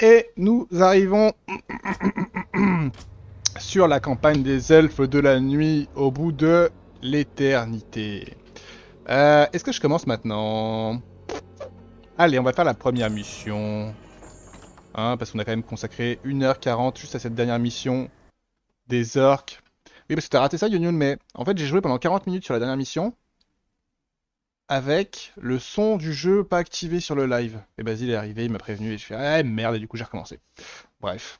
Et nous arrivons sur la campagne des elfes de la nuit au bout de l'éternité. Est-ce que je commence maintenant? Allez, on va faire la première mission. Hein, parce qu'on a quand même consacré 1h40 juste à cette dernière mission des orques. Oui, parce que t'as raté ça, Yun, mais en fait, j'ai joué pendant 40 minutes sur la dernière mission avec le son du jeu pas activé sur le live. Et Basile est arrivé, il m'a prévenu et je fais ah merde, et du coup, j'ai recommencé. Bref.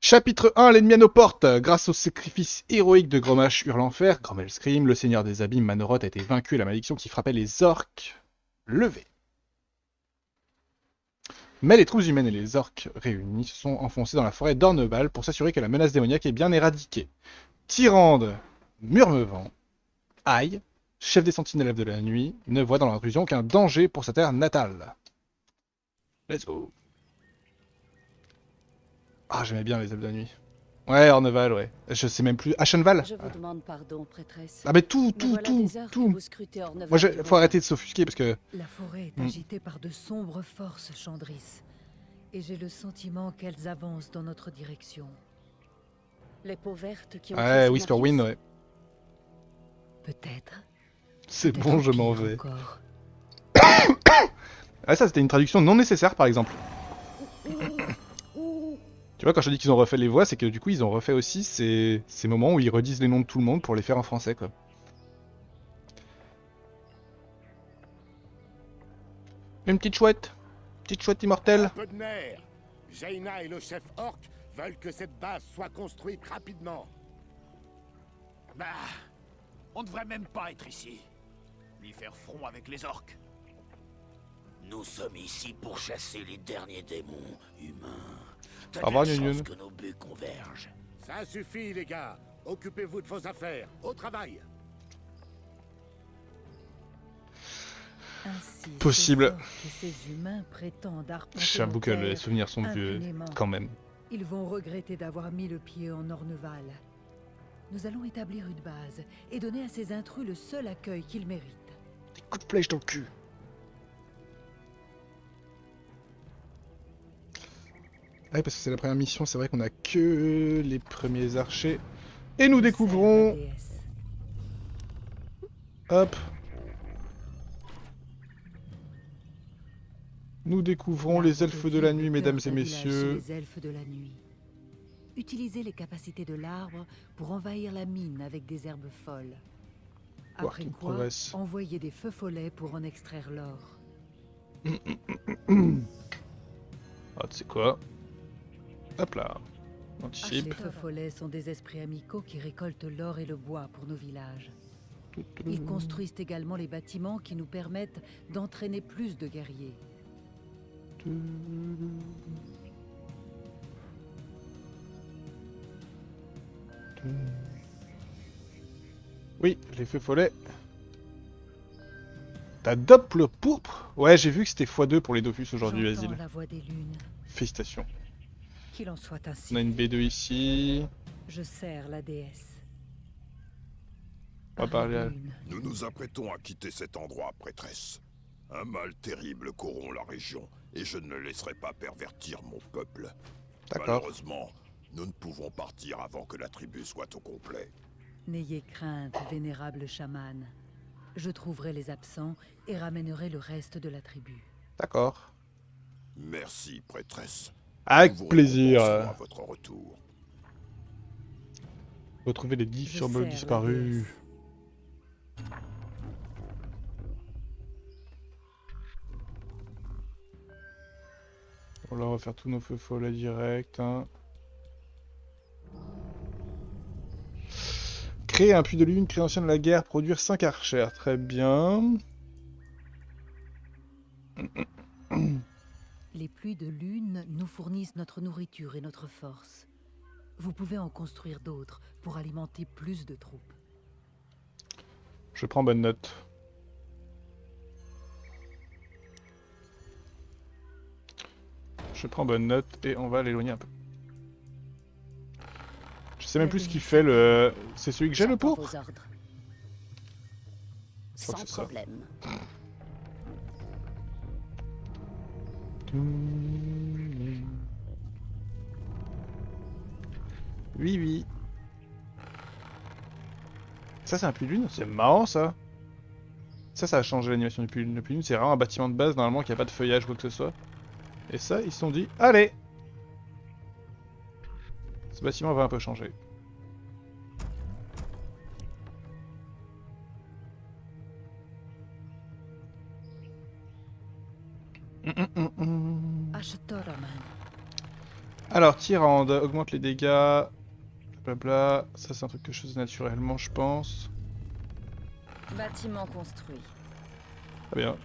Chapitre 1, l'ennemi à nos portes. Grâce au sacrifice héroïque de Grommash Hurlenfer, Grommelscream, le seigneur des abîmes Manoroth a été vaincu et la malédiction qui frappait les orques levée. Mais les troupes humaines et les orques réunis se sont enfoncés dans la forêt d'Orneval pour s'assurer que la menace démoniaque est bien éradiquée. Tyrande, Murmevant, Aïe, chef des sentinelles de la nuit, ne voit dans l'intrusion qu'un danger pour sa terre natale. Let's go. Ah, j'aimais bien les elfes de la nuit. Ouais, Orneval, ouais. Je sais même plus. Ashenval. Je vous demande pardon, prêtresse. Ah mais tout. Moi, faut arrêter de s'offusquer parce que... La forêt est agitée par de sombres forces, Chandris. Et j'ai le sentiment qu'elles avancent dans notre direction. Les peaux vertes qui ont Ouais, Whisperwind, ouais. Peut-être. C'est Peut-être bon, je m'en pire vais. encore. Ah, ça, c'était une traduction non nécessaire, par exemple. Tu vois, quand je dis qu'ils ont refait les voix, c'est que du coup, ils ont refait aussi ces moments où ils redisent les noms de tout le monde pour les faire en français, quoi. Une petite chouette immortelle. Un peu de nerfs. Jaina et le chef orc veulent que cette base soit construite rapidement. Bah, on devrait même pas être ici, ni faire front avec les orques. Nous sommes ici pour chasser les derniers démons humains. T'as Au revoir, de la Yun chance Yun. que nos buts convergent. Ça suffit, les gars. Occupez-vous de vos affaires. Au travail. Ainsi, Possible. ces humains prétendent arpenter J'avoue nos que les terres souvenirs sont vieux, impunément. quand même. Ils vont regretter d'avoir mis le pied en Orneval. Nous allons établir une base et donner à ces intrus le seul accueil qu'ils méritent. Des coups de flèche dans le cul. Ouais, parce que c'est la première mission, c'est vrai qu'on a que les premiers archers. Et nous découvrons... Je sers la déesse. Hop. Nous découvrons les elfes de la nuit, mesdames et messieurs. Les elfes de la nuit. Utilisez les capacités de l'arbre pour envahir la mine avec des herbes folles. Voir Après tout quoi, progresse. envoyez des feux follets pour en extraire l'or. Ah, tu sais quoi? Hop là. Les Anticipe. feux follets sont des esprits amicaux qui récoltent l'or et le bois pour nos villages. Ils construisent également les bâtiments qui nous permettent d'entraîner plus de guerriers. Oui, les feux follets. T'adoptes le pourpre? Ouais, j'ai vu que c'était x2 pour les Dofus aujourd'hui, J'entends Basile. la voix des lunes. Félicitations. Qu'il en soit ainsi. On a une B2 ici. Je sers la déesse. On va parler à... Lune. Nous nous apprêtons à quitter cet endroit, prêtresse. Un mal terrible corrompt la région, et je ne laisserai pas pervertir mon peuple. D'accord. Malheureusement, nous ne pouvons partir avant que la tribu soit au complet. N'ayez crainte, vénérable chaman. Je trouverai les absents et ramènerai le reste de la tribu. D'accord. Merci, prêtresse. Avec Nous vous plaisir. récompenserons à votre retour. Retrouver les 10 Je symboles sers la disparus. déesse. On va refaire tous nos feux follets direct. Hein. Créer un puits de lune, création de la guerre, produire 5 archers. Très bien. Les pluies de lune nous fournissent notre nourriture et notre force. Vous pouvez en construire d'autres pour alimenter plus de troupes. Je prends bonne note. Je prends bonne note et on va l'éloigner un peu. Je sais même plus ce qu'il fait le... C'est celui que j'ai le J'entends pour? vos ordres. Je crois que Sans c'est ça. problème. Oui, oui. Ça, c'est un puits de lune? C'est marrant, ça. Ça a changé l'animation du puits de lune. Le puits de lune, c'est vraiment un bâtiment de base, normalement, qui a pas de feuillage ou quoi que ce soit. Et ça, ils se sont dit, allez! Ce bâtiment va un peu changer. Ashtoraman. Alors, Tyrande, augmente les dégâts. Blabla. Ça, c'est un truc que je faisais naturellement, je pense. Bâtiment construit. Très bien.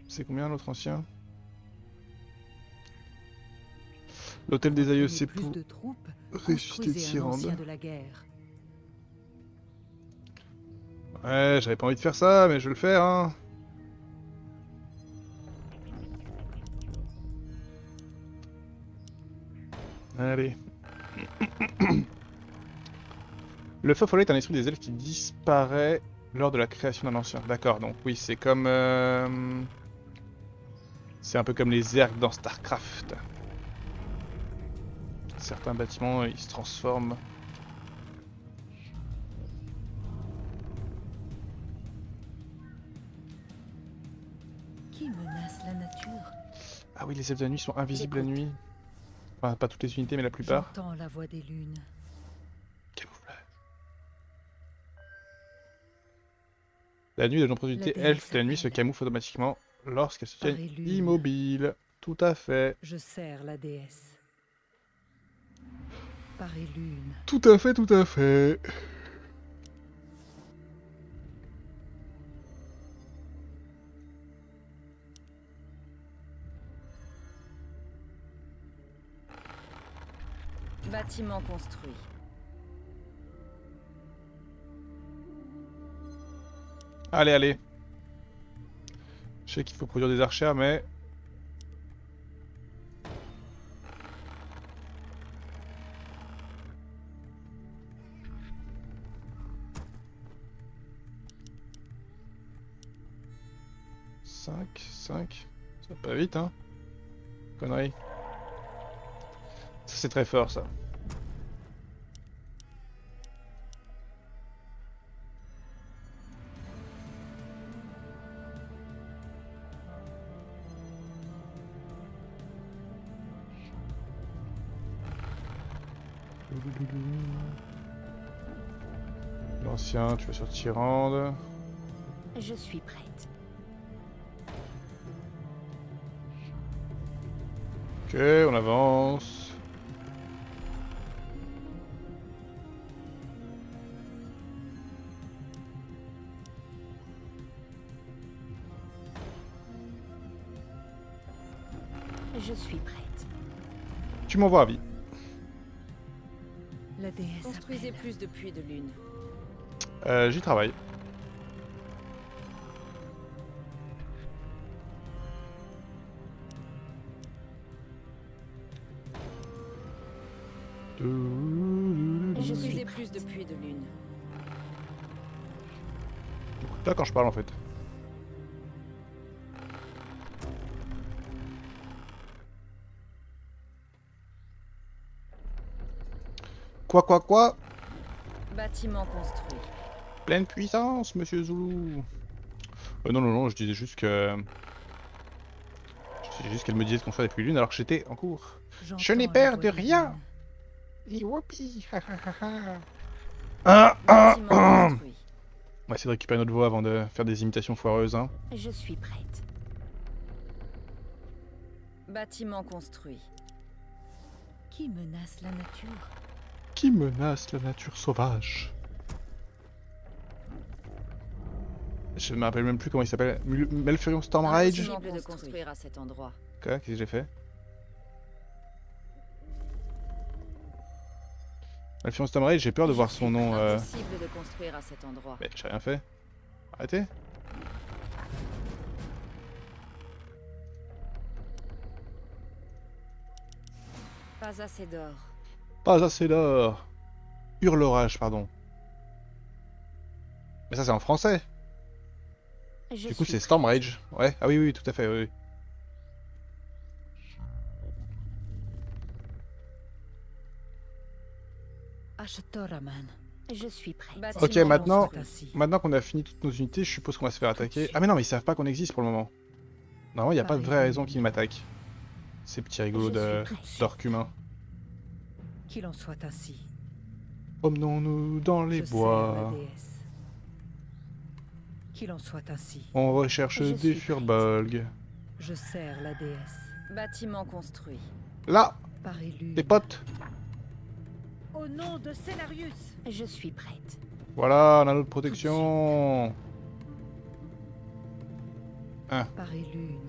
C'est combien l'autre ancien? L'hôtel des aïeux, c'est Plus pour de troupes, ressusciter construisez un ancien Tyrande. de la guerre. Ouais, j'avais pas envie de faire ça, mais je vais le faire, hein. Allez. Le feu follet est un esprit des elfes qui disparaît lors de la création d'un ancien. D'accord, donc oui, c'est comme... C'est un peu comme les zergs dans StarCraft. Certains bâtiments, ils se transforment. Qui menace la nature? Ah oui, les elfes de la nuit sont invisibles la nuit. Enfin, pas toutes les unités, mais la plupart. J'entends la voix des lunes. Camouflage. La nuit, de nombreuses unités La elfes de la déesse nuit se appelle. camouflent automatiquement lorsqu'elles se tiennent Pareille lune. immobiles. Tout à fait. Je sers la déesse. Pareille lune. Tout à fait, tout à fait. Bâtiment construit. Allez, allez. Je sais qu'il faut produire des archères, mais... Cinq. Ça va pas vite, hein. Connerie. Ça, c'est très fort, ça. L'ancien, tu vas sur Tyrande. Je suis prête. Ok, on avance. Je suis prête. Tu m'envoies à vie. La déesse Construisez appelle. plus de puits de lune. J'y travaille. Construisez plus de puits de lune. Écoute pas quand je parle en fait. Quoi? Bâtiment construit. Pleine puissance, monsieur Zoulou. Non, je disais juste que... Je disais juste qu'elle me disait qu'on ferait des pluies lunes alors que j'étais en cours. J'entends Je n'ai la peur voix de des rien. lunes. Youpi. Bâtiment construit. On va essayer de récupérer notre voix avant de faire des imitations foireuses, hein. Je suis prête. Bâtiment construit. Qui menace la nature? Qui menace la nature sauvage? Je me rappelle même plus comment il s'appelle. Malfurion Stormrage? Impossible de construire à cet endroit. Quoi? Qu'est-ce que j'ai fait? Malfurion Stormrage, j'ai peur de voir son nom. Impossible de construire à cet endroit. Mais j'ai rien fait. Arrêtez. Pas assez d'or. Pas assez d'or. Hurlorage, pardon. Mais ça c'est en français. Je Du coup suis c'est prête. Stormrage. Ouais, ah oui, tout à fait, oui. Ashtoraman. Je suis prête. Ok, Bâtiment maintenant, construit. maintenant qu'on a fini toutes nos unités, je suppose qu'on va se faire attaquer. Ah mais non, mais ils savent pas qu'on existe pour le moment. Normalement, il n'y a pas de vraie raison qu'ils m'attaquent. Ces petits rigolos d'orques humains. Qu'il en soit ainsi. Promenons-nous dans les Je sers bois. la déesse. Qu'il en soit ainsi. On recherche Je des suis furbolgs. Je sers la déesse. Bâtiment construit. Là, Par élu. les potes. Au nom de Célarius. Je suis prête. Voilà, on a notre protection. Par élune.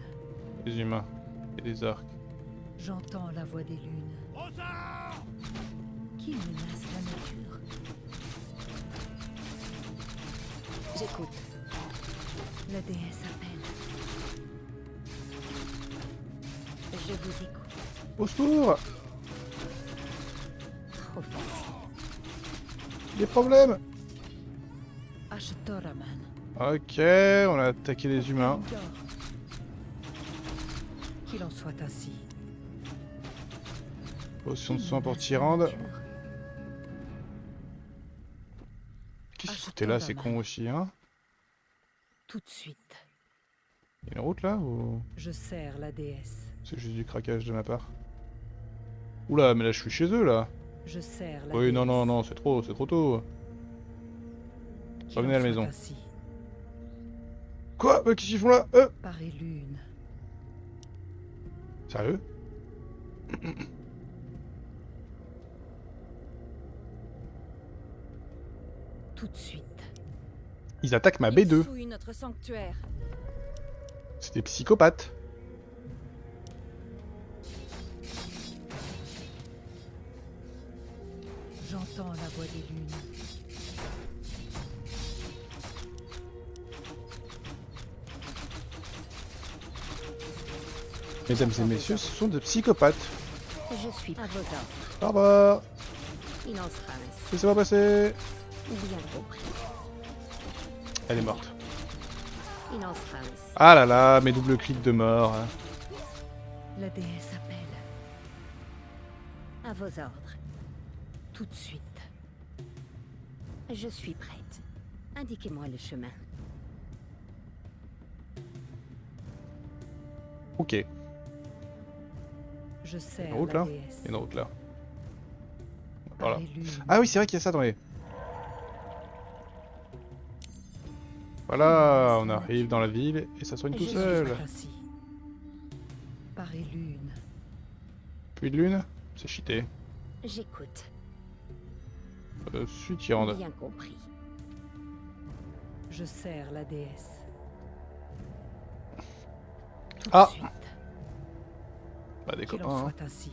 Des humains et des orques. J'entends la voix des lunes. Qui menace la nature? J'écoute. La déesse appelle. Je vous écoute. Au secours! Trop facile. Des problèmes! Ashtoraman. Ok, on a attaqué les humains. Dors. Qu'il en soit ainsi. Potion de Qui soin pour menace la Tyrande. nature? Qu'est-ce que c'était là, c'est con aussi, hein? Tout de suite. Il y a une route là ou Je sers la déesse. c'est juste du craquage de ma part? Oula, mais là je suis chez eux là. Je sers la Oui, déesse. non, non, non, c'est trop tôt. Qu'il revenez en à la soit maison. ainsi. Quoi? Qu'est-ce qu'ils font là? Par élune. Sérieux? Tout de suite. Ils attaquent ma Ils B2. fouillent notre sanctuaire. C'est des psychopathes. J'entends la voix des lunes. Mesdames et messieurs, ce sont des psychopathes. Je suis à vos ordres. Au revoir. Il en sera ainsi. Laissez-moi passer. Bien compris. Elle est morte. Il en sera ainsi. Ah là là, mes doubles clics de mort. La déesse appelle. À vos ordres. Tout de suite. Je suis prête. Indiquez-moi le chemin. Ok. Il y Je a sers une route la là? déesse. Il y a une route là. Par Voilà. élune. Ah oui, c'est vrai qu'il y a ça dans les... Voilà, on arrive dans la ville et ça soigne tout Je seul. suis ainsi. Par élune. Puis de lune, c'est cheaté. J'écoute. Suis Tyrande. Bien compris. Je sers la déesse. Tout Ah. de suite. Bah des Qu'il en copains. Hein. soit ainsi.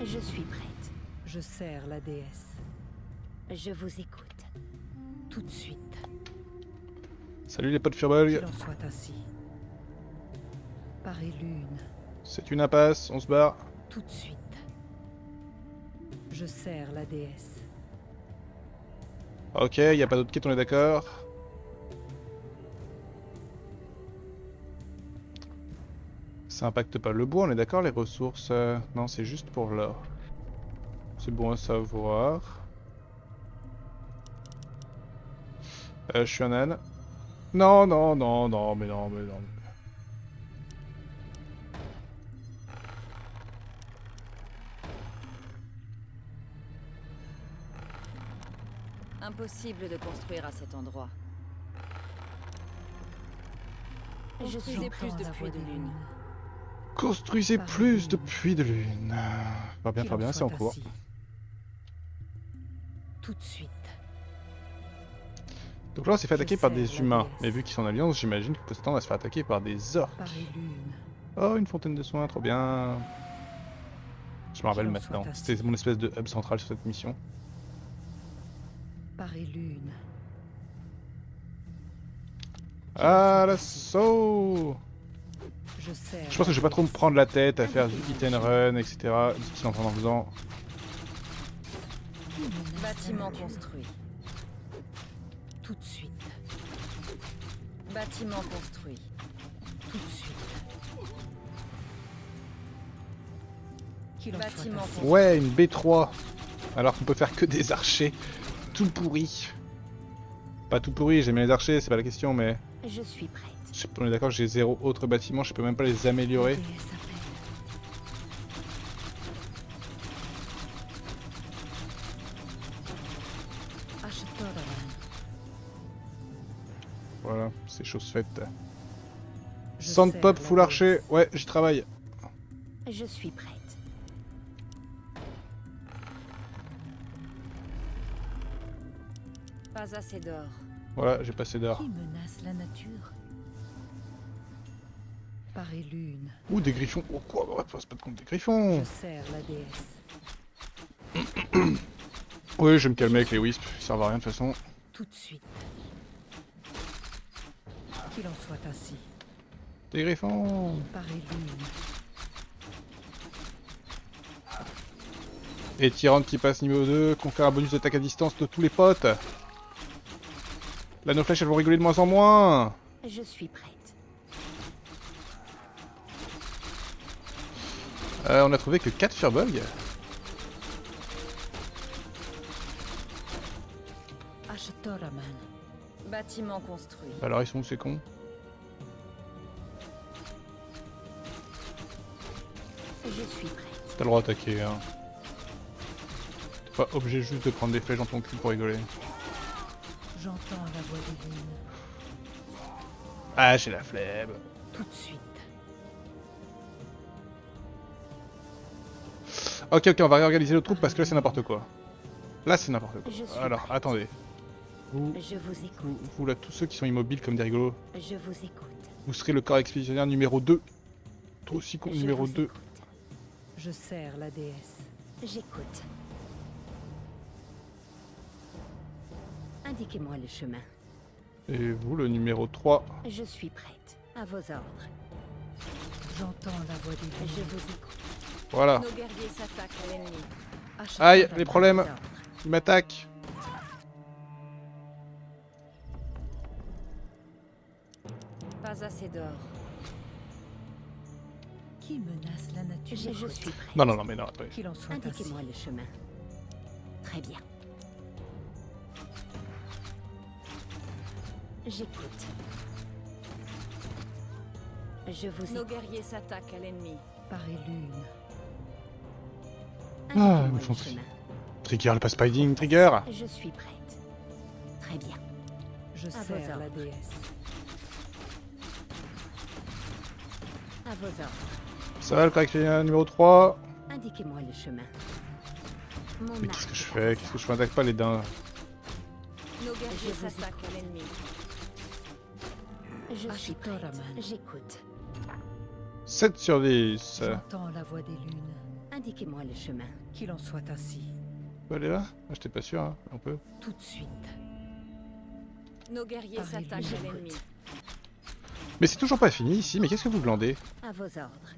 Je suis prête. Je sers la déesse. Je vous écoute. Tout de suite. Salut les potes Qu'il Furbolg. en soit ainsi. Par élune. C'est une impasse, on se barre. Tout de suite. Je sers la déesse. Ok, y a pas d'autre quête, on est d'accord. Ça impacte pas le bois, on est d'accord, les ressources. Non, c'est juste pour l'or. C'est bon à savoir. Je suis un âne. Non, non, non, non, mais non, mais non. Impossible de construire à cet endroit. Je J'entends suis plus de la puits voix de des lune. lunes. Construisez Par plus de lune. puits de lune. Pas bien, Qu'il pas bien, c'est en soit cours. ainsi. Tout de suite. Donc là, on s'est fait Je attaquer par sers des la humains. déesse. Mais vu qu'ils sont en alliance, j'imagine que peut-être on va se faire attaquer par des orques. Par élune. Oh, une fontaine de soins, trop bien. Je me rappelle Qu'il en soit maintenant. ainsi. C'était mon espèce de hub central sur cette mission. Par élune. Ah, l'assaut! Je sers Je pense que je vais pas trop me prendre la tête à faire du hit and run, etc. D'ici en faisant. Qui menace la Bâtiment nature? construit. Tout de suite. Bâtiment construit. Tout de suite. Qu'il en soit Bâtiment ainsi. construit. Ouais, une B3. Alors qu'on peut faire que des archers tout pourris. Pas tout pourris, j'aime bien les archers, c'est pas la question, mais... Je suis prête. Je sais pas, on est d'accord que j'ai 0 autre bâtiment, je peux même pas les La améliorer. déesse appelle. Ashtoran. Voilà, c'est chose faite. Je Sand sers pop la full archer, déesse. ouais, j'y travaille. Je suis prête. Pas assez d'or. Voilà, j'ai passé d'or. Qui menace la nature? Par et lune, Ouh, des griffons. Oh quoi, bah, ouais, c'est pas de compte des griffons. je sers la déesse. Oui, je vais me calmer avec les wisps, ils servent à rien de toute façon. Tout de suite. Qu'il en soit ainsi. Des griffons. Par et lune. Et Tyrande qui passe niveau 2, confère un bonus d'attaque à distance de tous les potes. Là, nos flèches, elles vont rigoler de moins en moins. Je suis prête. On a trouvé que 4 Firbolg. Ashtoraman. Bâtiment construit. Alors, ils sont où ces cons? Je suis prête. T'as le droit d'attaquer, hein. T'es pas obligé juste de prendre des flèches dans ton cul pour rigoler. J'entends la voix des lunes. Ah, j'ai la flemme. Tout de suite. Ok, ok, on va réorganiser le troupe parce que là, c'est n'importe quoi. Là, c'est n'importe quoi. Je suis Alors, prête. attendez. Vous, Je vous écoute. vous là, tous ceux qui sont immobiles comme des rigolos, Je vous écoute. vous serez le corps expéditionnaire numéro 2. Toi aussi, con, Je numéro vous 2. écoute. Je sers la déesse. J'écoute. Indiquez-moi le chemin. Et vous, le numéro 3. Je suis prête. À vos ordres. J'entends la voix des Je lunes. vous écoute. Voilà. Nos guerriers s'attaquent à l'ennemi. Aïe, Ashtoraman. les problèmes. À vos ordres. Il m'attaque. Pas assez d'or. Qui menace la nature? Je suis prête. Non, non, non, mais non, attendez. Qu'il en soit ainsi. Indiquez-moi le chemin. Très bien. J'écoute. Je vous écoute. Nos guerriers s'attaquent à l'ennemi. Par et lune. Indiquez-moi ils me le font- chemin. Trigger, le pass speeding, trigger. Je suis prête. Très bien. Je vos sers la ordres. déesse. À vos ordres. Ça va, le corps expéditionnaire numéro 3. Indiquez-moi le chemin. Mon Mais arc qu'est-ce que je est à fais? vos Qu'est-ce que je fais? N'attaque pas les dents. ordres. Nos guerriers s'attaquent à l'ennemi. Je suis prête. Ashtoraman. J'écoute. 7 sur 10. J'entends la voix des lunes. Indiquez-moi le chemin. Qu'il en soit ainsi. On peut aller là? Ah, j'étais pas sûr, hein. On peut. Tout de suite. Nos guerriers Par et s'attaquent à lune. l'ennemi. Mais c'est toujours pas fini ici, mais qu'est-ce que vous glandez? À vos ordres.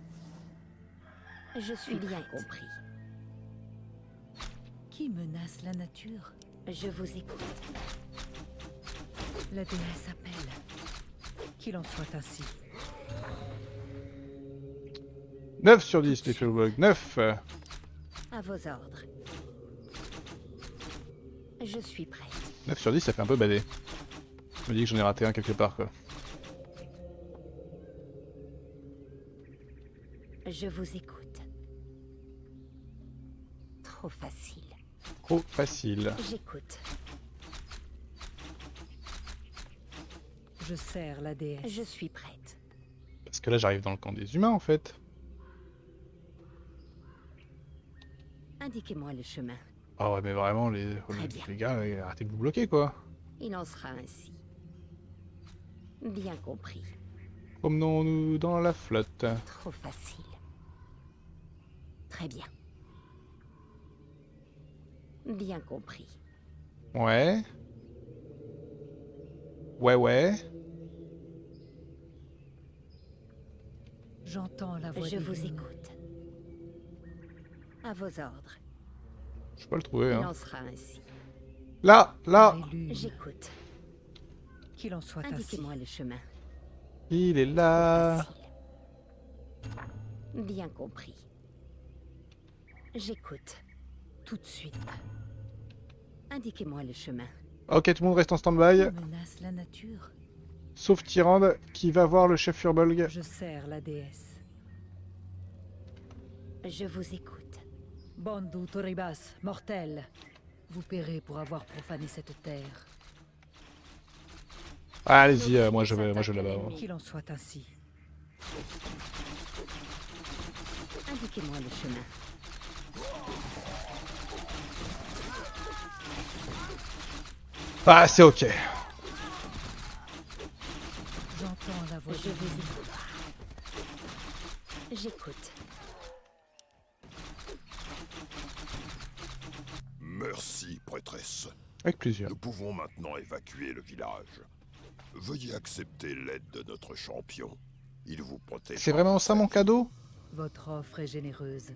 Je suis bien compris. Qui menace la nature? Je vous écoute. La déesse appelle. Qu'il en soit ainsi. 9 sur 10, les Firbolg. 9. À vos ordres. Je suis prête. 9 sur 10, ça fait un peu badé. Je me dis que j'en ai raté un quelque part, quoi. Je vous écoute. Trop facile. Trop facile. J'écoute. Je sers la déesse. Je suis prête. Parce que là, j'arrive dans le camp des humains, en fait. Indiquez-moi le chemin. Ah ouais, mais vraiment, Très bien. les gars, arrêtez de vous bloquer, quoi. Il en sera ainsi. Bien compris. Promenons-nous dans la flotte. Trop facile. Très bien. Bien compris. Ouais. Ouais, ouais. J'entends la voix Je des vous lunes. écoute. À vos ordres. Je peux pas le trouver, Il hein. en sera ainsi. Là, là. Par et lune. J'écoute. Qu'il en soit ainsi. Indiquez-moi le chemin. Il est là. Facile. Bien compris. J'écoute. Tout de suite. Indiquez-moi le chemin. Ok, tout le monde reste en stand-by. Qui menace la nature? Sauf Tyrande qui va voir le chef Furbolg. Je sers la déesse. Je vous écoute. Bandu Toribas, mortel. Vous paierez pour avoir profané cette terre. Ah, allez-y, moi je là-bas. Qu'il en soit ainsi. Indiquez-moi le chemin. Ah, c'est ok. J'entends la voix Je de vous Lune. écoute. J'écoute. Merci, prêtresse. Avec plaisir. Nous pouvons maintenant évacuer le village. Veuillez accepter l'aide de notre champion. Il vous protège. C'est vraiment ça mon cadeau? Votre offre est généreuse.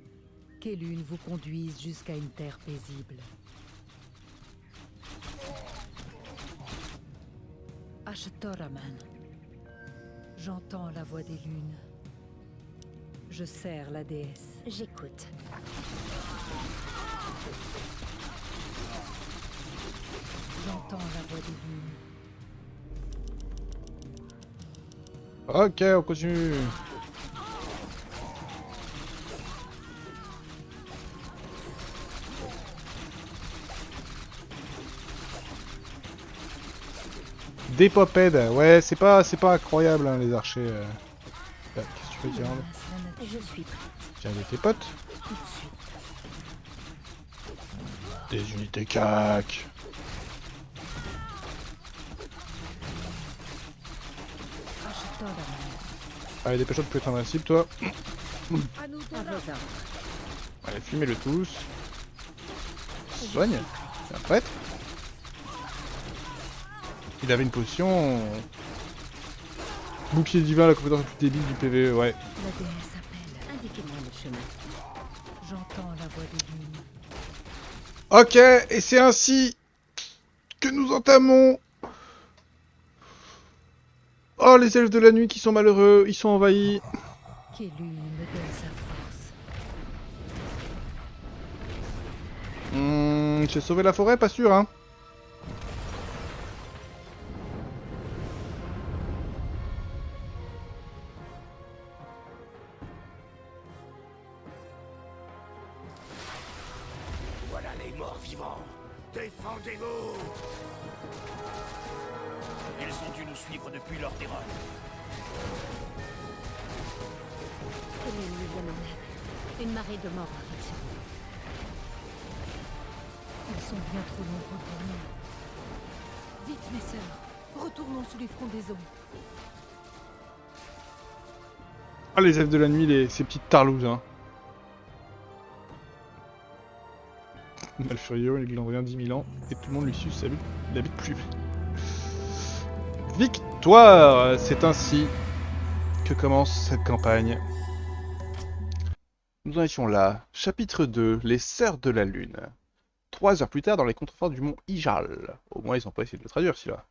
Qu'Elune vous conduise jusqu'à une terre paisible. Ashtoraman. J'entends la voix des lunes. Je sers la déesse. J'écoute. J'entends la voix des lunes. Ok, on continue. Des popèdes, ouais, c'est pas incroyable hein, les archers. Qu'est-ce que tu fais, Tyrande? Menace la nature. Je suis prête. Tiens, avec tes potes. Tout de suite. Des unités cac. Ashtoraman. Allez, dépêche-toi de plus être invincible, toi. À vos ordres. Allez, fumez-le tous. Soigne. Bien prête. Il avait une potion. Bouclier divin, la compétence la plus débile du PvE, ouais. La déesse appelle. Indiquez-moi le chemin. J'entends la voix des lunes. Ok, et c'est ainsi que nous entamons. Oh, les elfes de la nuit qui sont malheureux, ils sont envahis. Qu'Elune me donne sa force. J'ai sauvé la forêt, pas sûr, hein. Voilà les morts vivants. Défendez-vous. Ils ont dû nous suivre depuis leur terreur. Que l'ennemi vienne en aide. Une marée de morts arrive sur nous. Ils sont bien trop nombreux pour nous. Vite, mes sœurs, retournons sous les frondaisons. Ah, les elfes de la nuit, ces petites tarlouses, hein. Malfurieux, il en revient 10 000 ans, et tout le monde lui suce sa bite, la bite plus. Victoire! C'est ainsi que commence cette campagne. Nous en étions là. Chapitre 2, les Sœurs de la Lune. 3 heures plus tard, dans les contreforts du mont Ijal. Au moins, ils ont pas essayé de le traduire, celui-là.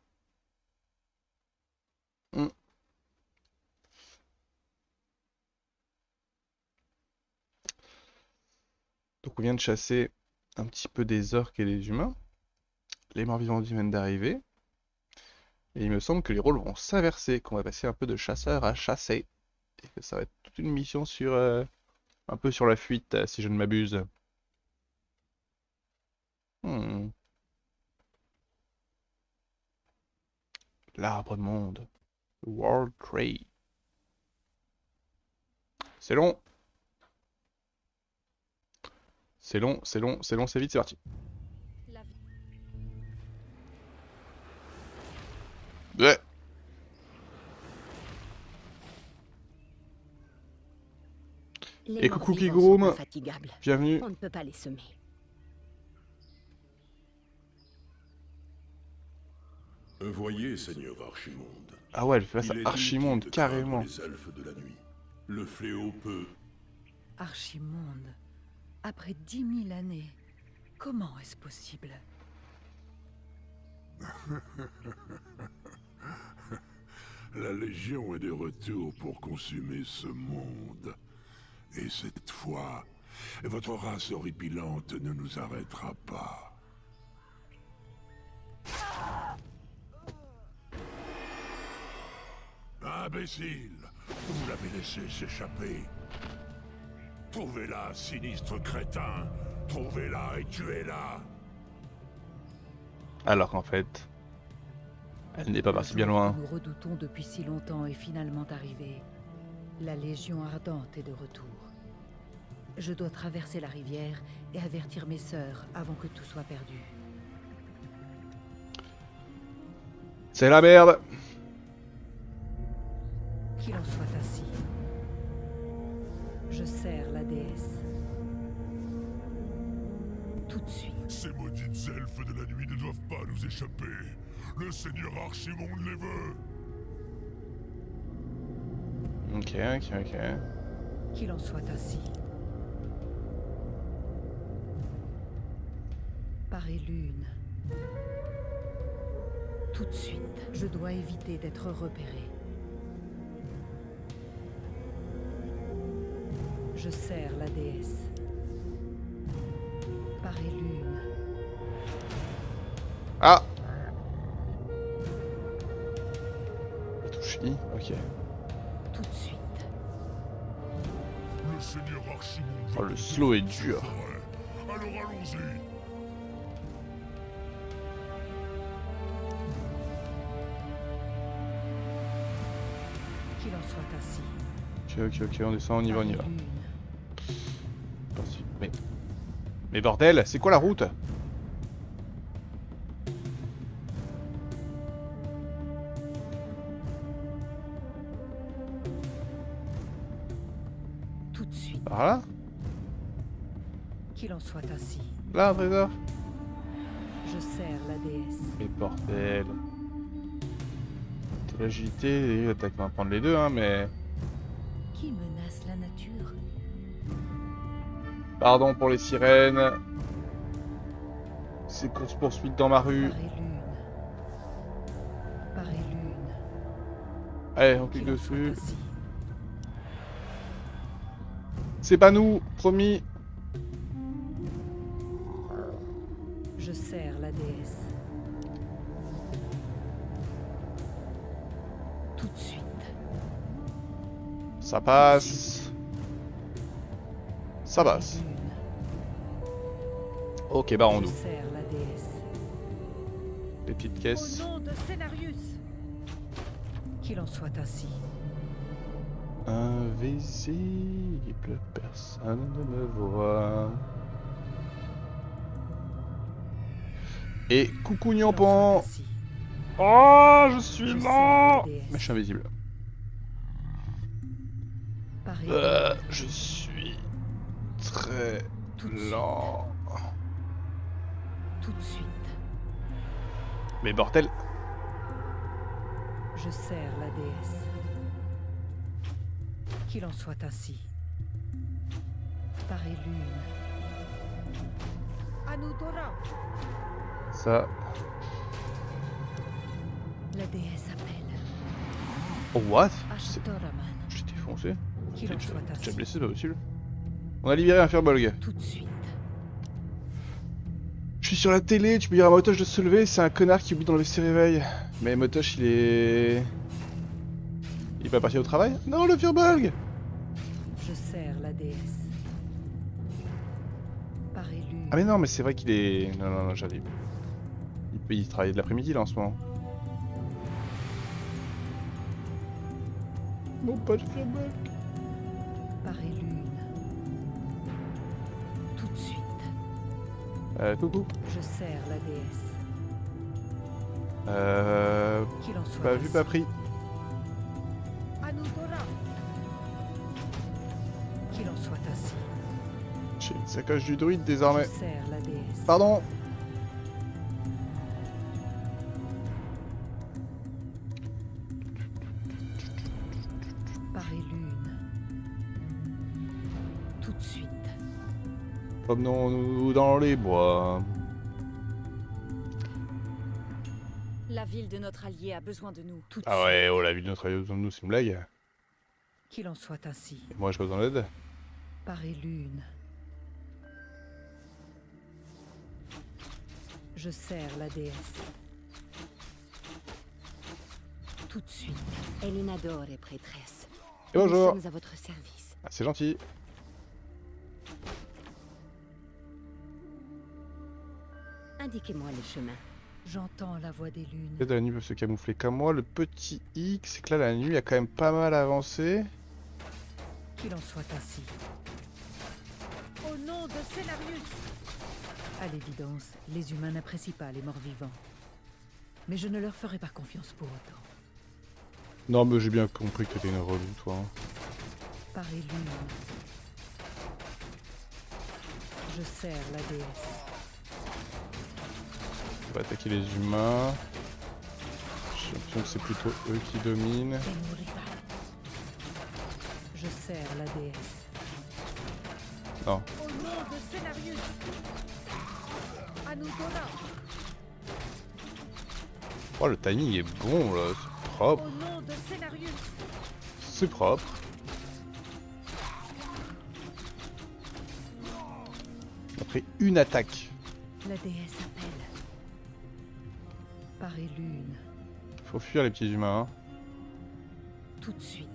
Donc on vient de chasser un petit peu des orques et des humains. Les morts-vivants viennent d'arriver. Et il me semble que les rôles vont s'inverser, qu'on va passer un peu de chasseur à chasser. Et que ça va être toute une mission sur un peu sur la fuite, si je ne m'abuse. L'arbre monde. World Trade. C'est long. C'est long, c'est long, c'est long, c'est vite, c'est parti. Ouais. Les Et morts coucou vivants Kigroom. sont infatigables. Bienvenue. On ne peut pas les semer. Voyez, Seigneur Archimonde. Ah ouais, elle fait ça, il est Archimonde, inutile de craindre carrément. les elfes de la nuit. Le fléau peut... Archimonde, après 10 000 années, comment est-ce possible? La Légion est de retour pour consumer ce monde. Et cette fois, Votre race horripilante ne nous arrêtera pas. Imbécile! Vous l'avez laissé s'échapper. Trouvez-la, sinistre crétin! Trouvez-la et tuez-la! Alors qu'en fait, elle n'est pas partie bien loin. Que nous redoutons depuis si longtemps est finalement arrivé. La Légion ardente est de retour. Je dois traverser la rivière et avertir mes sœurs avant que tout soit perdu. C'est la merde. Qu'il en soit ainsi. Je sers la déesse. Tout de suite. Ces maudites elfes de la nuit ne doivent pas nous échapper. Le seigneur Archimonde les veut. Ok. Qu'il en soit ainsi. Parée lune. Tout de suite, je dois éviter d'être repéré. Je sers la déesse. Parée lune. Ah. Touche I, ok. Tout de suite. Le seigneur Archimonde Oh, le slow est dur. Alors allons-y. Qu'il en soit ainsi. Ok, on descend, on y va. Parée lune. Parti. Mais bordel, c'est quoi la route? Tout de suite. Par là? Qu'il en soit ainsi. Là, un trésor? Je sers la déesse. Mais bordel. De l'agilité et l'attaque, on va prendre les deux, hein, mais... Qui menace la nature? Pardon pour les sirènes. Ces courses-poursuites dans ma rue. Parée lune. Parée lune. Allez, on clique Qu'il en soit dessus. ainsi. C'est pas nous, promis. Je sers la déesse. Tout de suite. Ça passe. Ça passe. Lune. Ok, bah on Je nous. sers la déesse. Les petites Au caisses. nom de Scénarius. Qu'il en soit ainsi. Invisible, personne ne me voit. Et coucou Qu'il en soit Nyampan. ainsi. Oh, je suis Je lent. sers la déesse. Mais je suis invisible. Parée lune. Je suis très Tout de suite. lent. Tout de suite. Mais bordel. Je sers la déesse. Qu'il en soit ainsi. Parée lune. Anudora. Ça. La déesse appelle. Oh, what? Ashtoraman. Je t'ai défoncé. Qu'il en soit T'as ainsi. blessé, c'est pas possible. On a libéré un Firbolg. Tout de suite. Je suis sur la télé, tu peux dire à Motoche de se lever, c'est un connard qui oublie d'enlever ses réveils. Mais Motoche, il est... Il est pas parti au travail? Non, le Firbolg! Je sers la déesse. Parée lune. Ah mais non, mais c'est vrai qu'il est... Non, j'arrive. Il travaille de l'après-midi là en ce moment. Mon pote Firbolg. Parée lune. Tout de suite. Coucou. Je sers la déesse. Qu'il en soit Pas vu, ainsi. pas pris. Anudora. Qu'il en soit ainsi. J'ai une sacoche du druide désormais. Je sers la déesse. Pardon. Parée lune. Tout de suite. Promenons-nous dans les bois. La ville de notre allié a besoin de nous. Tout de Ah ouais, oh la ville de notre allié besoin de nous, c'est une blague. suite. Qu'il en soit ainsi. Et moi j'ai pas besoin d'aide. Parée lune. Je sers la déesse. Tout de suite. Elinador est prêtresse. Et bonjour. Nous sommes à votre service. Ah, c'est gentil. Indiquez-moi le chemin. J'entends la voix des lunes. Les de la nuit peuvent se camoufler comme moi. Le petit hic, c'est que là, la nuit a quand même pas mal avancé. Qu'il en soit ainsi. Au nom de Célarius! À l'évidence, les humains n'apprécient pas les morts vivants. Mais je ne leur ferai pas confiance pour autant. Non, mais j'ai bien compris que t'étais une relou, toi. Hein. Par les lunes. Je sers la déesse. On va attaquer les humains. J'ai l'impression que c'est plutôt eux qui dominent. Et nos rivales. Je sers la déesse. Non. Au nom de Célarius! Anudora! Oh, le timing est bon, là. C'est propre. Au nom de Célarius! C'est propre. Après une attaque. La déesse appelle. Par et lune. Faut fuir les petits humains. Hein. Tout de suite.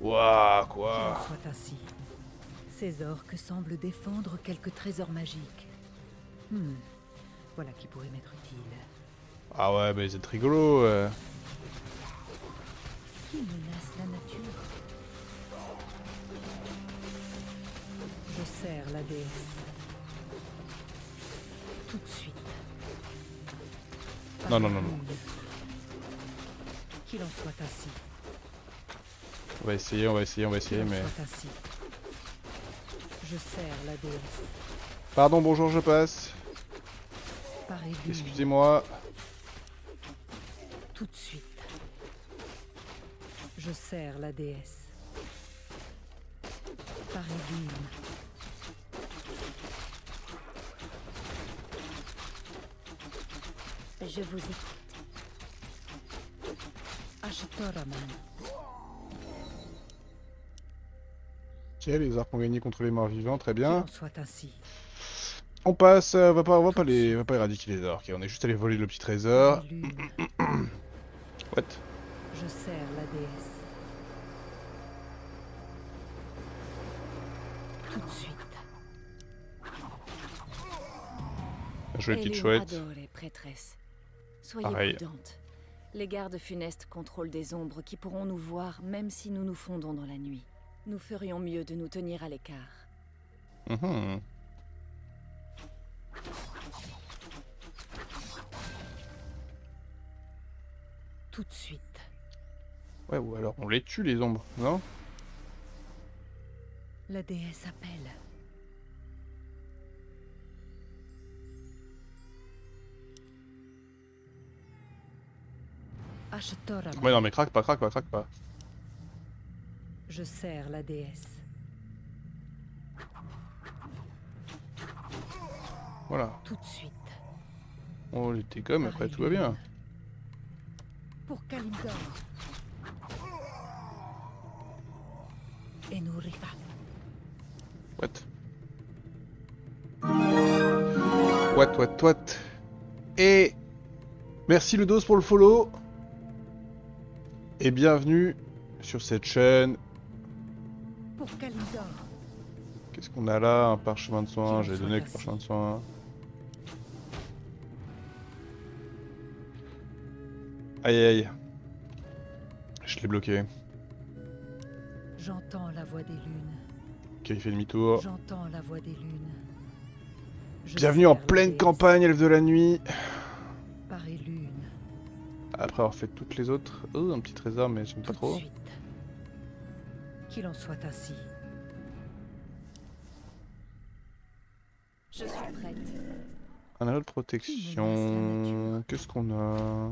Ouah, Qu'il quoi. en soit ainsi. Ces orques semblent défendre quelques trésors magiques. Voilà qui pourrait m'être utile. Ah ouais, bah c'est rigolo. Qui menace la nature? Je sers la déesse. Tout de suite. Non, non, non, non. Qu'il en soit ainsi. On va essayer, on va essayer, on va essayer, Qu'il en mais... soit ainsi. Je sers la déesse. Pardon, bonjour, je passe. Par et lune. Excusez-moi. Tout de suite. Je sers la déesse. Par et lune. Je vous écoute. Ashtoraman. Ok, les arcs ont gagné contre les morts vivants, très Qu'il bien. en soit ainsi. On passe, on va pas éradiquer les orques, on est juste allé voler le petit trésor. Par et lune. What? Je sers la déesse. Tout de suite. Bien joué, petite chouette. Elinador est prêtresse. Soyez Pareil. prudente. Les gardes funestes contrôlent des ombres qui pourront nous voir même si nous nous fondons dans la nuit. Nous ferions mieux de nous tenir à l'écart. Mhm. Tout de suite. Ouais, ou alors on les tue les ombres, non? La déesse appelle. Ashtoraman. Ouais, non, mais craque pas, craque pas, craque pas. Je sers la déesse. Voilà. Tout de suite. On les dégomme, Par après et tout va bien. lune. Pour Kalimdor. Et nos rivales. What? What? Et... Merci le dos pour le follow. Et bienvenue sur cette chaîne. Pour Kalimdor. Qu'est-ce qu'on a là? Un parchemin de soins, j'ai donné le parchemin de soins. Aïe aïe. Je l'ai bloqué. J'entends la voix des lunes. Ok, il fait demi-tour. J'entends la voix des lunes. Je Bienvenue en sers la pleine déesse. campagne, elfe de la nuit. Par et lune. Après avoir fait toutes les autres. Oh, un petit trésor, mais j'aime pas Tout de trop. suite. Qu'il en soit ainsi. Je suis prête. Un anneau de protection. Qu'est-ce qu'on a?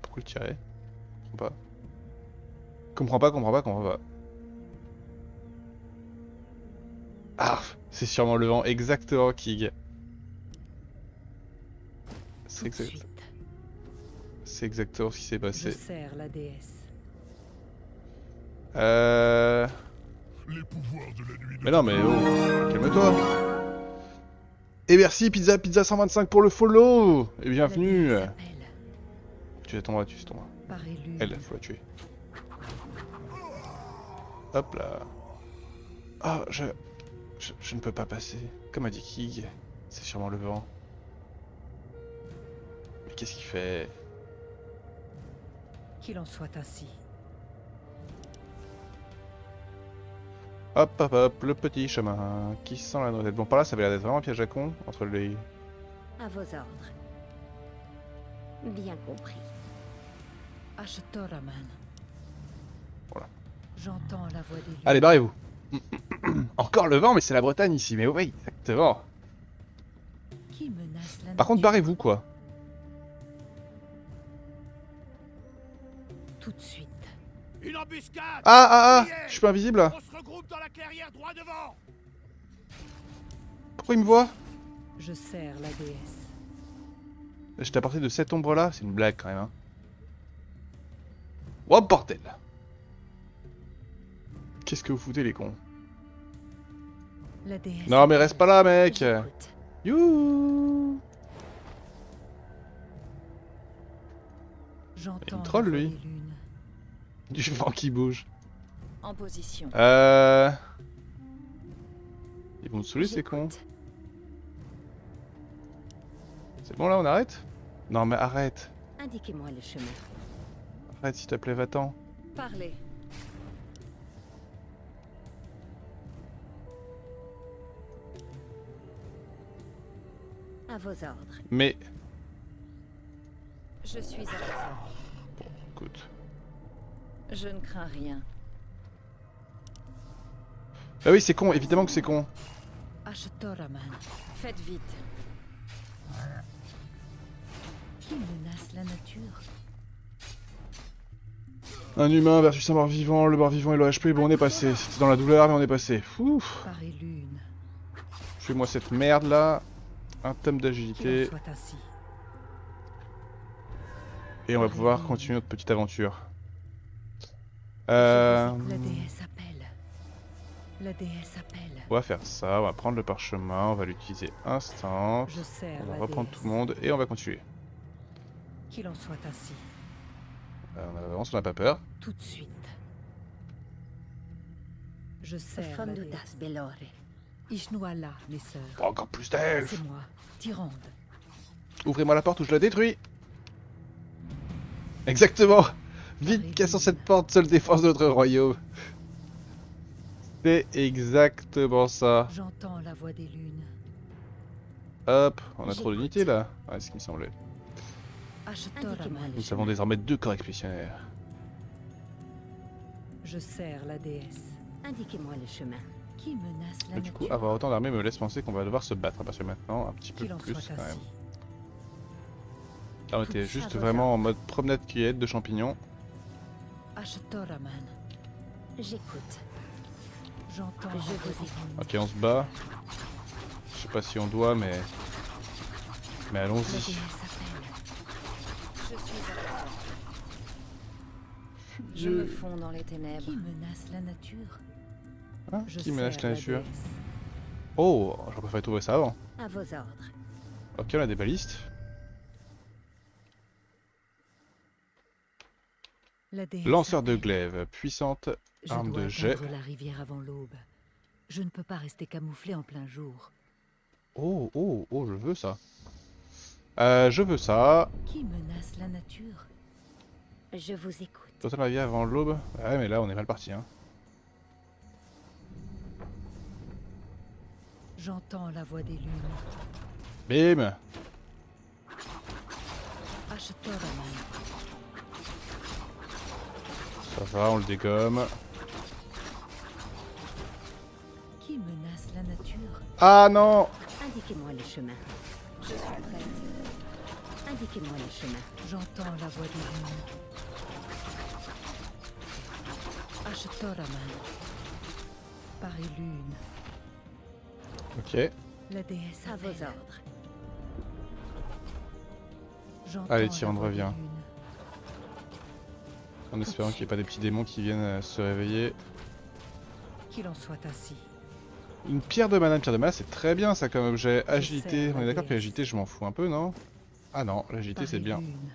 Pourquoi le tirer? Comprends pas. Ah, c'est sûrement le vent, exactement, Kig. Tout de suite. C'est exactement ce qui s'est Je passé. sers la déesse. Les pouvoirs de la nuit Mais non, mais oh, calme-toi. Et merci Pizza 125 pour le follow. Et La bienvenue. déesse appelle. Tu tomberas, tu tomberas. Par élu. Elle, faut la tuer. Hop là. Ah, je ne peux pas passer. Comme a dit Kig, c'est sûrement le vent. Mais qu'est-ce qu'il fait? Qu'il en soit ainsi. Hop, hop, hop, le petit chemin qui sent la noisette. Bon, par là, ça avait l'air d'être vraiment un piège à con entre les... À vos ordres. Bien compris. Ashtoraman. Voilà. J'entends la voix des lieux. Allez, barrez-vous. Encore le vent, mais c'est la Bretagne ici. Mais oui, exactement. Qui menace la Par contre, nature barrez-vous, quoi. Tout de suite. Une embuscade! Ah, je suis pas invisible là. On se regroupe dans la clairière droit devant! Pourquoi il me voit? Je sers la déesse. Je t'ai apporté de cette ombre là, c'est une blague quand même. Hein. Oh bordel! Qu'est-ce que vous foutez les cons? La déesse. Non mais reste pas là mec! J'écoute. Youhou! J'entends Il me troll, la voix lui. des lunes. Du vent qui bouge. En position. Ils vont me saouler ces cons. J'écoute. C'est bon là, on arrête? Non mais arrête. Indiquez-moi le chemin. Arrête s'il te plaît, va-t'en. Parlez. À vos ordres. Mais... Je suis à vos ordres. Écoute. Je ne crains rien. Ah oui c'est con, évidemment que c'est con. Ashtoraman. Faites vite. Qui menace la nature? Un humain versus un mort-vivant, le mort-vivant et le HP, bon on est passé. C'était dans la douleur mais on est passé. Ouf. Par et lune. Fais-moi cette merde là. Un tome Qu'il en d'agilité. soit ainsi. Et on va pouvoir continuer notre petite aventure. La déesse appelle. La déesse appelle. On va faire ça, on va prendre le parchemin, on va l'utiliser instant. Je sers On va la reprendre déesse. tout le monde et on va continuer. Qu'il en soit ainsi. On avance, on n'a pas peur. Tout de suite. Je sers la Fondutas déesse. Bellore. Ishnuala, mes sœurs. Oh, encore plus d'elfes. C'est moi, Tyrande. Ouvrez-moi la porte ou je la détruis. Exactement. Vite, cassons cette porte, seule défense de notre royaume. C'est exactement ça. J'entends la voix des lunes. Hop, on a trop J'écoute. d'unités là. Ouais, c'est ce qui me semblait. Indiquez-moi Ashtoraman. le Nous chemin. avons désormais 2 corps expéditionnaires. Je sers la déesse. Indiquez-moi le chemin. Qui menace la Mais du coup, nature? avoir autant d'armées me laisse penser qu'on va devoir se battre à partir de maintenant, un petit peu Qu'il en plus soit quand même. ainsi. Là on était Tout juste ça, vraiment en mode promenade cueillette de champignons. Ashtoraman. J'écoute. J'entends Je la voix vous des lunes. Ok, on se bat. Je sais pas si on doit, mais La allons-y. déesse appelle. Je suis à vos ordres. Je me fonds dans les ténèbres. Qui menace la nature? Hein, Je qui menace sers la nature? déesse. Oh, j'aurais préféré trouver ça avant. À vos ordres. Ok, on a des balistes. La déesse Lanceur de appelle. glaive, puissante Je arme dois de jet. atteindre la rivière avant l'aube. Je ne peux pas rester camouflé en plein jour. Oh, oh, oh, je veux ça. Je veux ça. Qui menace la nature? Je vous écoute. Total la vie avant l'aube. Ouais, mais là, on est mal parti. Hein. J'entends la voix des lunes. Bim. Ashtoraman. Ça va, on le dégomme. Qui menace la nature? Ah non. Indiquez-moi le chemin. Je suis prête. Indiquez-moi le chemin. J'entends la voix des lunes. Ashtoraman. Par et lune. Ok. La déesse À vos appelle. ordres. J'entends Allez, la Tyrande, voix des reviens. lunes. En espérant qu'il n'y ait pas des petits démons qui viennent se réveiller. Qu'il en soit ainsi. Une pierre de mana. Une pierre de mana, c'est très bien ça comme objet. Agilité. sers On est la d'accord que déesse. l'agilité, je m'en fous un peu, non? Ah non, l'agilité, c'est Par bien. Elune.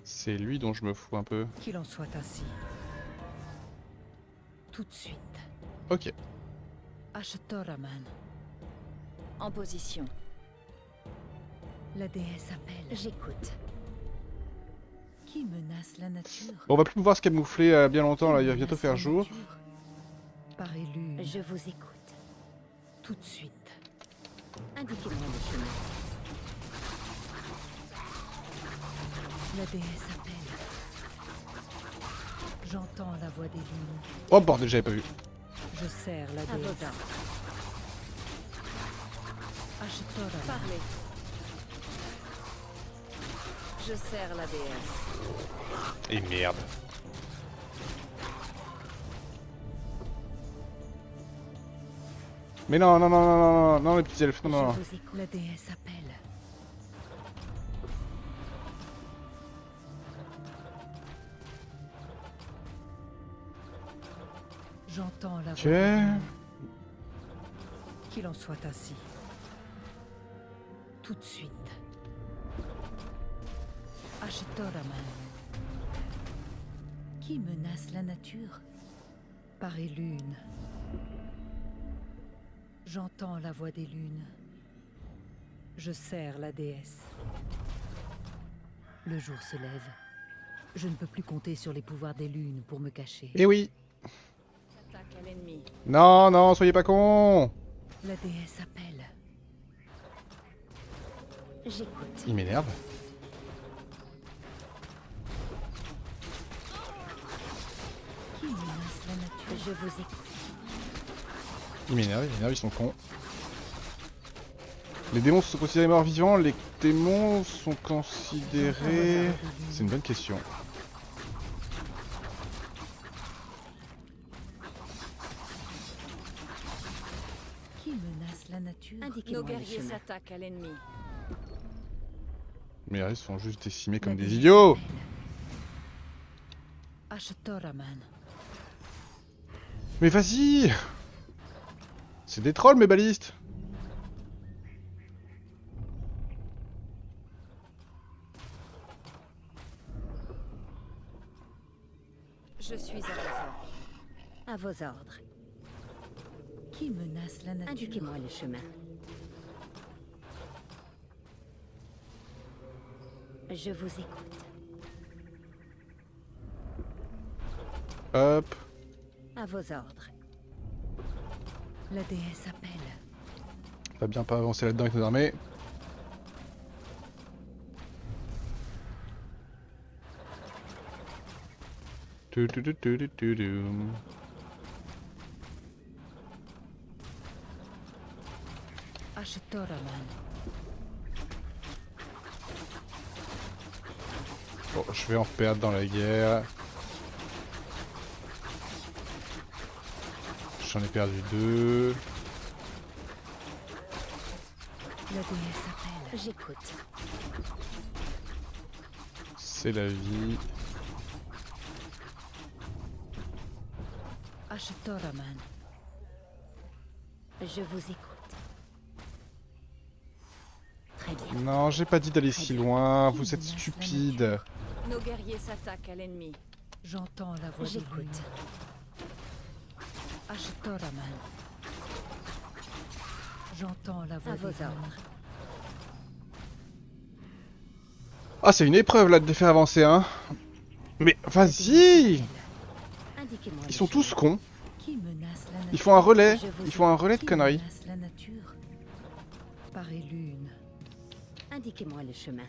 C'est lui dont je me fous un peu. Qu'il en soit ainsi. Tout de suite. Ok. Ashtoraman. En position. La déesse appelle. J'écoute. Qui menace la nature? Bon, on va plus pouvoir se camoufler bien longtemps, là, il va Qui bientôt menace faire la jour. nature? Par Elune. Je vous écoute. Tout de suite. Indiquez-moi le chemin. La déesse appelle. J'entends la voix des lunes. Oh bordel, j'avais pas vu. Je sers la À vos déesse. ordres. Ashtoraman. Parlez. Je sers la déesse. Et merde. Mais non, non, non, non, non, non, non, les petits elfes, non, non, non. Je vous écoute. La déesse appelle. J'entends la Ok. voix des lunes. Qu'il en soit ainsi. Tout de suite. Ashtoraman. Qui menace la nature? Par Elune. J'entends la voix des lunes. Je sers la déesse. Le jour se lève. Je ne peux plus compter sur les pouvoirs des lunes pour me cacher. Eh oui. Attaque à l'ennemi. Non, non, soyez pas cons. La déesse appelle. J'écoute. Il m'énerve. Qui menace la nature? Je vous écoute. Il m'énerve, ils sont cons. Les démons sont considérés morts vivants, les démons sont considérés... C'est une bonne question. Qui menace la nature? Nos Indiquez-moi le guerriers chemin. s'attaquent à l'ennemi. Mais ils sont juste décimés La comme des déesse idiots. appelle. Ashtoraman. Mais vas-y. C'est des trolls mes balistes. Je suis à vos ordres. À vos ordres. Qui menace la nature? Indiquez-moi le chemin. Je vous écoute. Hop. À vos ordres. La déesse appelle. On va bien pas avancer là-dedans avec nos armées. Tu-tu-tu-tu-tu-tu-tu. Ashtoraman. Bon, je vais en perdre dans la guerre. J'en ai perdu 2. La déesse appelle. J'écoute. C'est la vie. Ashtoraman. Je vous écoute. Très bien. Non, j'ai pas dit d'aller si loin. Qui Vous êtes menace la stupide. nature? Nos guerriers s'attaquent à l'ennemi. J'entends la voix des lunes. J'écoute. Ashtoraman. J'entends la voix À des vos lunes. ordres. Ah, c'est une épreuve là de les faire avancer, hein. Mais vas-y. Indiquez-moi Ils le sont chemin. tous cons. Qui menace la nature? Ils font un relais. Je vous Ils font un relais de Qui conneries. menace la nature? Par Elune. Indiquez-moi le chemin.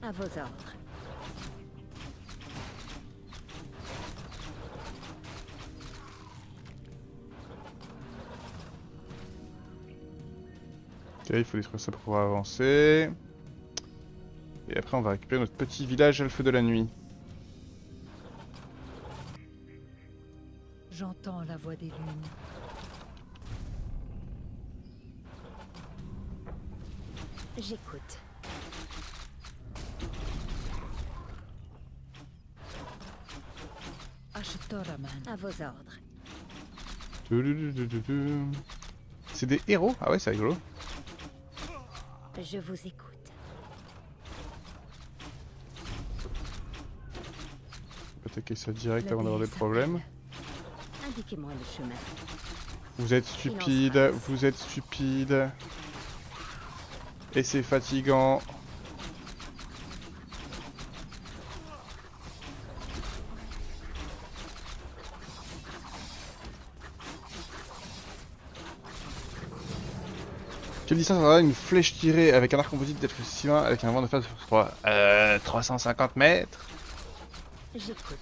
À vos ordres. Ok, il faut détruire ça pour pouvoir avancer. Et après, on va récupérer notre petit village elfe de la nuit. J'entends la voix des lunes. J'écoute. Ashtoraman. À vos ordres. C'est des héros? Ah ouais, c'est rigolo. Je vous écoute. On peut attaquer ça direct La avant d'avoir des déesse problèmes. appelle. Indiquez-moi le chemin. Vous êtes stupide, vous êtes stupide. Et c'est fatigant. Quelle distance aura une flèche tirée avec un arc composite d'être si loin avec un vent de face sur 3 350 mètres. J'écoute.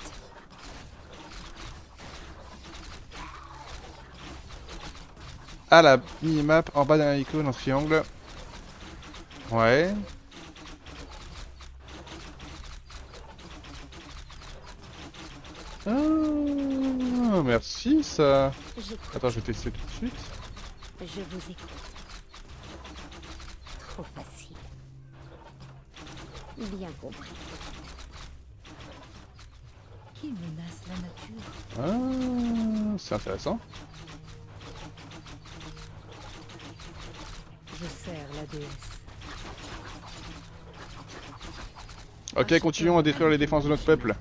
Ah, la minimap en bas d'un icône en triangle. Ouais. Ah, merci ça. J'écoute. Attends, je vais tester tout de suite. Je vous écoute. Trop facile. Bien compris. Qui menace la nature? Ah, c'est intéressant. Je sers la déesse. Ok, continuons à détruire les défenses de notre peuple.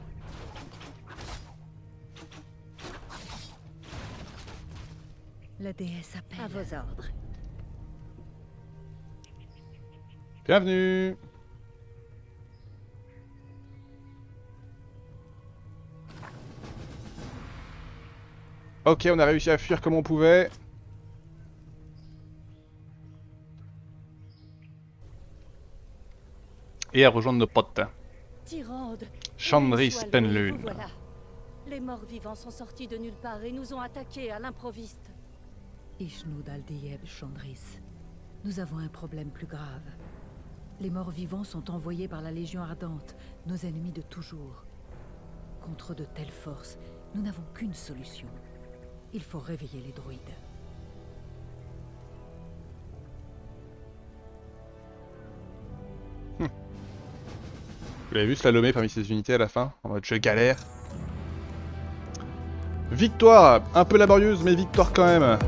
La déesse appelle. À vos ordres. Bienvenue. Ok, on a réussi à fuir comme on pouvait. Et à rejoindre nos potes. Tyrande, Chandris soit loué, Penlune. vous voilà. Les morts vivants sont sortis de nulle part et nous ont attaqués à l'improviste. Ishnoud Aldieb Chandris. Nous avons un problème plus grave. Les morts vivants sont envoyés par la Légion Ardente, nos ennemis de toujours. Contre de telles forces, nous n'avons qu'une solution. Il faut réveiller les druides. Vous l'avez vu, Salomé parmi ses unités à la fin, en mode je galère. Victoire, un peu laborieuse, mais victoire quand même.